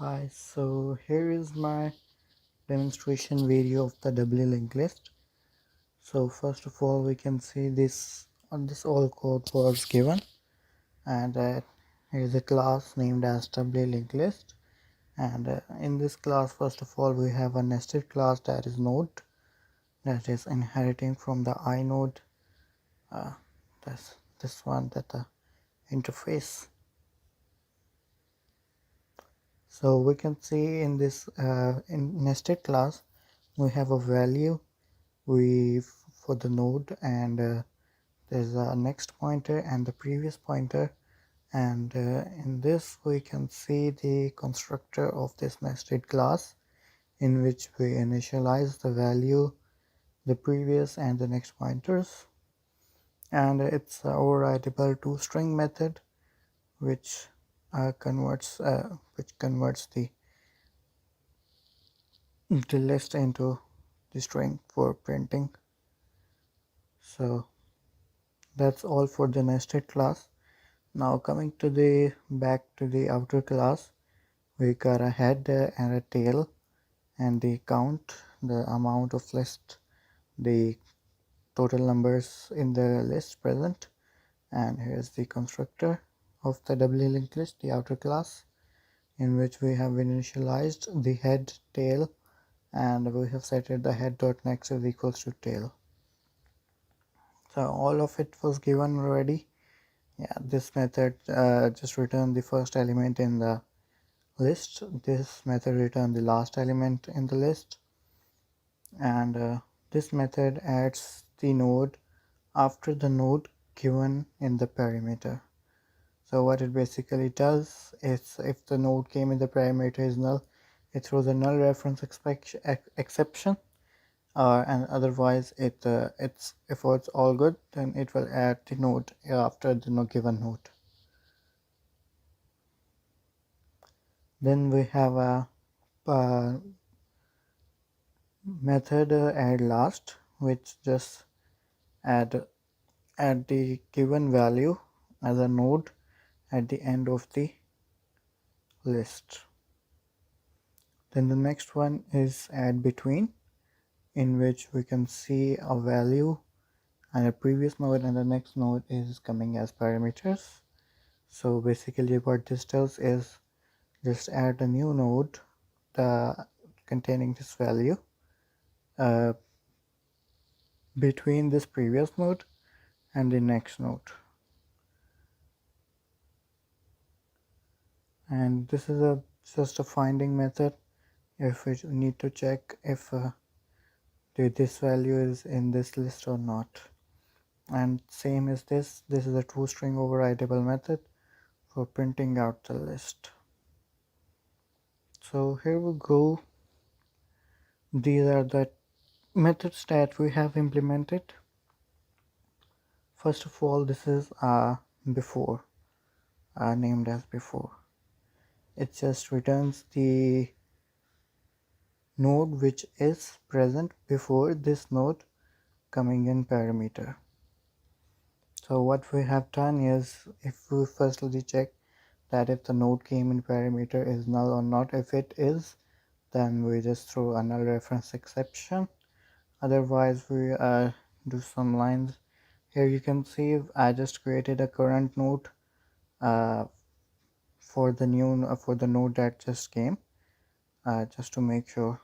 Hi, so here is my demonstration video of the doubly linked list. So first of all, we can see this on this all code was given, and here is a class named as doubly linked list. And in this class, first of all, we have a nested class that is node that is inheriting from the inode. Uh, that's this one that the interface. So we can see in this in nested class we have a value we for the node, and there's a next pointer and the previous pointer, and in this we can see the constructor of this nested class in which we initialize the value, the previous and the next pointers, and it's a overridable toString method which converts the list into the string for printing. So that's all for the nested class. Now coming to the back to the outer class, we got a head and a tail, and the count, the amount of list, the total numbers in the list present, and here's the constructor of the doubly linked list, the outer class, in which we have initialized the head, tail, and we have set it the head dot next is equals to tail. So all of it was given already. Yeah, this method just return the first element in the list. This method return the last element in the list, and this method adds the node after the node given in the parameter. So what it basically does is, if the node came in the parameter is null, it throws a null reference exception, and otherwise it's if it's all good, then it will add the node after the given node. Then we have a method add last, which just add the given value as a node at the end of the list. Then the next one is add between, in which we can see a value and a previous node and the next node is coming as parameters. So basically what this does is just add a new node containing this value uh, between this previous node and the next node. And this is just a finding method if we need to check if this value is in this list or not. And same as this is a toString overridable method for printing out the list. So here we go. These are the methods that we have implemented. First of all, this is before, named as before. It just returns the node which is present before this node coming in parameter. So what we have done is, if we firstly check that if the node came in parameter is null or not. If it is, then we just throw a null reference exception. Otherwise we do some lines. Here you can see I just created a current node uh, for the node that just came, just to make sure.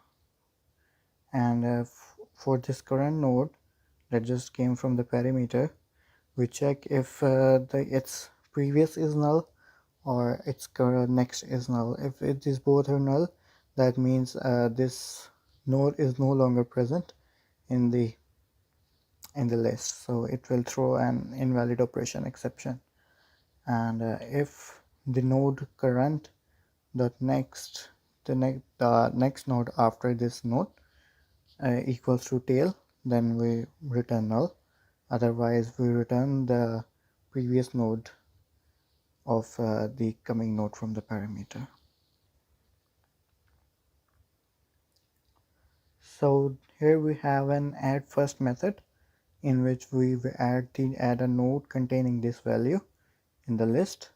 And for this current node that just came from the parameter, we check if its previous is null or its next is null. If it is both are null, that means this node is no longer present in the list, so it will throw an invalid operation exception. And if the node current dot next the next node after this node equals to tail, then we return null. Otherwise we return the previous node of the coming node from the parameter. So here we have an add first method in which we add a node containing this value in the list,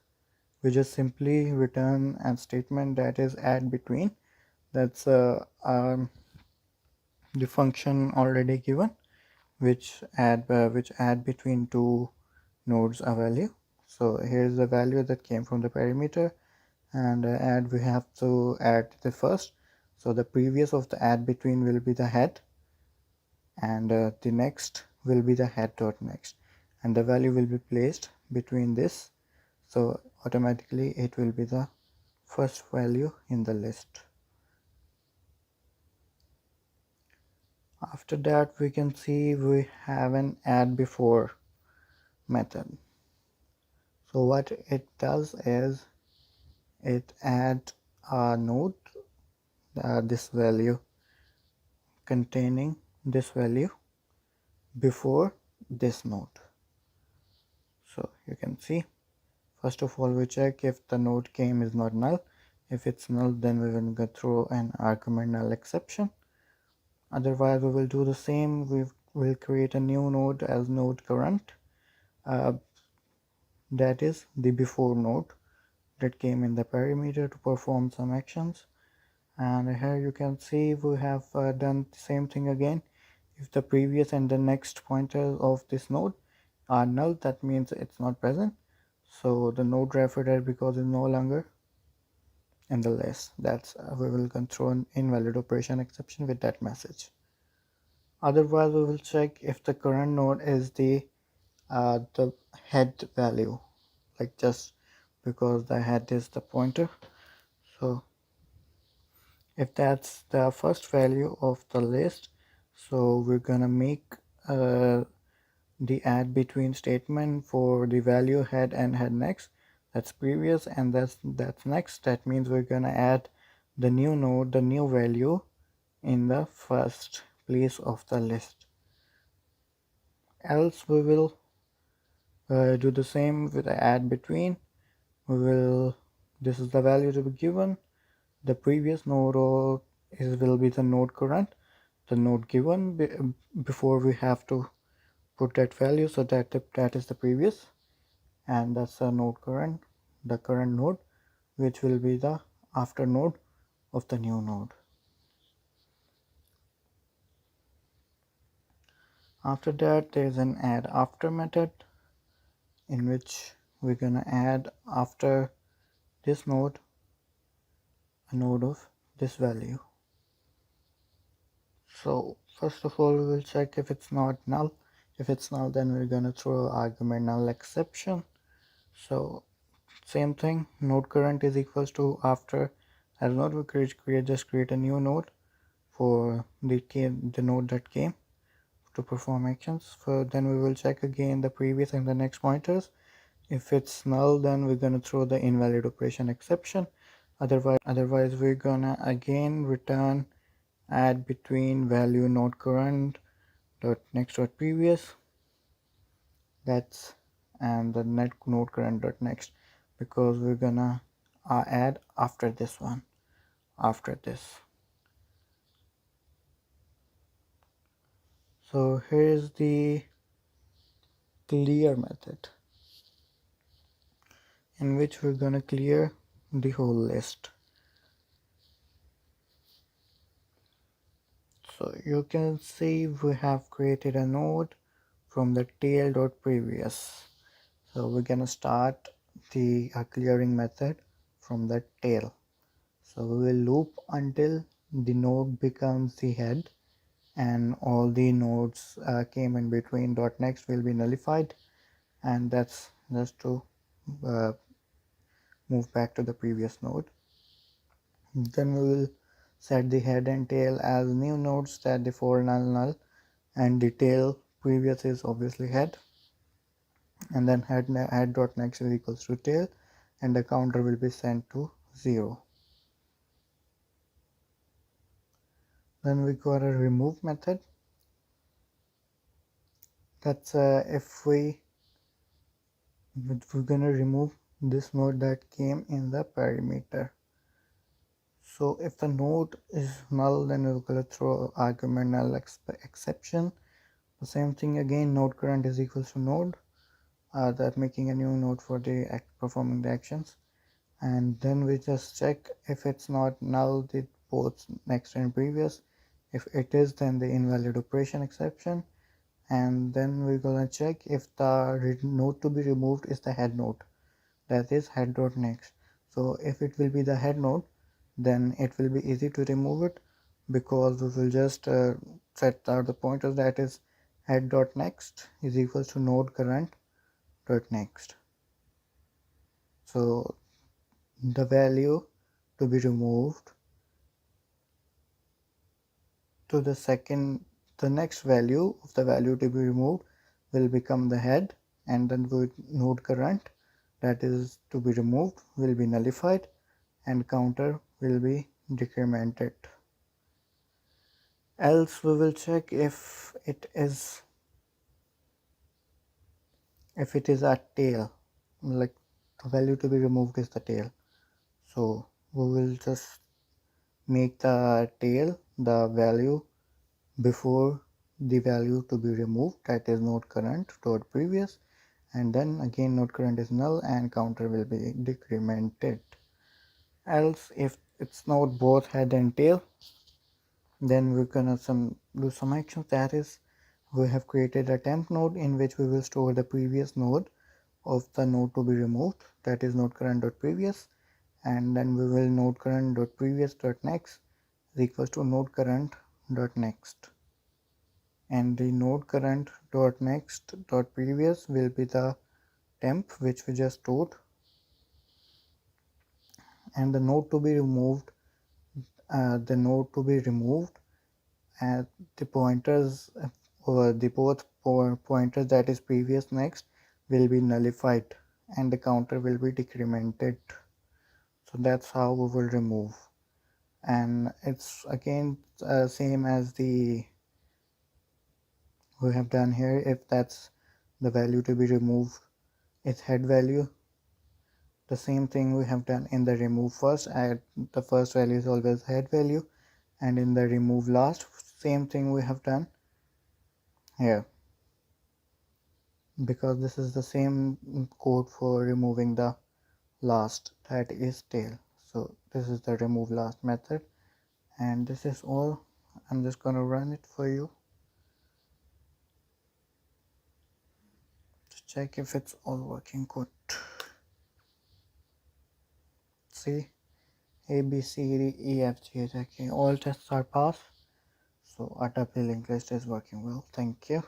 we just simply return a statement that is add between. That's the function already given, which add between two nodes a value. So here's the value that came from the parameter, and add, we have to add the first. So the previous of the add between will be the head, and the next will be the head dot next, and the value will be placed between this. So automatically it will be the first value in the list. After that, we can see we have an add before method. So what it does is it add a node, this value containing this value before this node. So you can see, first of all we check if the node came is not null. If it's null, then we will go through an argument null exception. Otherwise we will do the same. We will create a new node as node current, that is the before node that came in the parameter to perform some actions. And here you can see we have done the same thing again. If the previous and the next pointers of this node are null, that means it's not present, so the node referred because it's no longer in the list. That's we will control an invalid operation exception with that message. Otherwise we will check if the current node is the head value, like just because the head is the pointer. So if that's the first value of the list, so we're gonna make the add between statement for the value head and head next. That's previous, and that's next. That means we're gonna add the new node, the new value in the first place of the list. Else we will do the same with the add between. We will, this is the value to be given. The previous node will be the node current, the node given before we have to put that value, so that is the previous, and that's the node current, the current node, which will be the after node of the new node. After that, there is an add after method in which we're gonna add after this node a node of this value. So first of all we will check if it's not null. If it's null, then we're gonna throw argument null exception. So same thing, node current is equals to after, as node we create a new node for the node that came to perform actions. So then we will check again the previous and the next pointers. If it's null, then we're gonna throw the invalid operation exception. Otherwise we're gonna again return add between value node current dot next dot previous, that's, and the net node current dot next, because we're gonna add after this one, after this. So here's the clear method in which we're gonna clear the whole list. So you can see we have created a node from the tail dot previous. So we're gonna start the clearing method from the tail. So we will loop until the node becomes the head, and all the nodes came in between dot next will be nullified, and that's just to uh, move back to the previous node. Then we will set the head and tail as new nodes, that the for null, and the tail previous is obviously head, and then head dot next is equals to tail, and the counter will be sent to 0. Then we got a remove method. That's if we're gonna remove this node that came in the parameter. So if the node is null, then we're gonna throw argument null exception. The same thing again, node current is equals to node, that making a new node for the performing the actions. and then we just check if it's not null, the both next and previous. If it is, then the invalid operation exception, and then we're gonna check if the node to be removed is the head node, that is head dot next. So if it will be the head node, then it will be easy to remove it, because we will just set out the pointer that is head dot next is equals to node current dot next. So the value to be removed to the next value of the value to be removed will become the head, and then with node current that is to be removed will be nullified, and counter will be decremented. Else we will check if it is a tail, like the value to be removed is the tail. So we will just make the tail the value before the value to be removed, that is node current dot previous, and then again node current is null and counter will be decremented. Else if it's not both head and tail, then we're gonna do some actions. That is, we have created a temp node in which we will store the previous node of the node to be removed, that is node current dot previous, and then we will node current dot previous dot next is equals to node current dot next, and the node current dot next dot previous will be the temp which we just stored, and the node to be removed and the pointers or the both pointers, that is previous next, will be nullified and the counter will be decremented. So that's how we will remove, and it's again same as the we have done here. If that's the value to be removed is head value, the same thing we have done in the remove first, at the first value is always head value, and in the remove last, same thing we have done here, because this is the same code for removing the last, that is tail. So this is the remove last method, and this is all. I'm just gonna run it for you to check if it's all working good. See, A, B, C, D, E, F, G, H, I, K, all tests are passed. So our tuple linked list is working well. Thank you.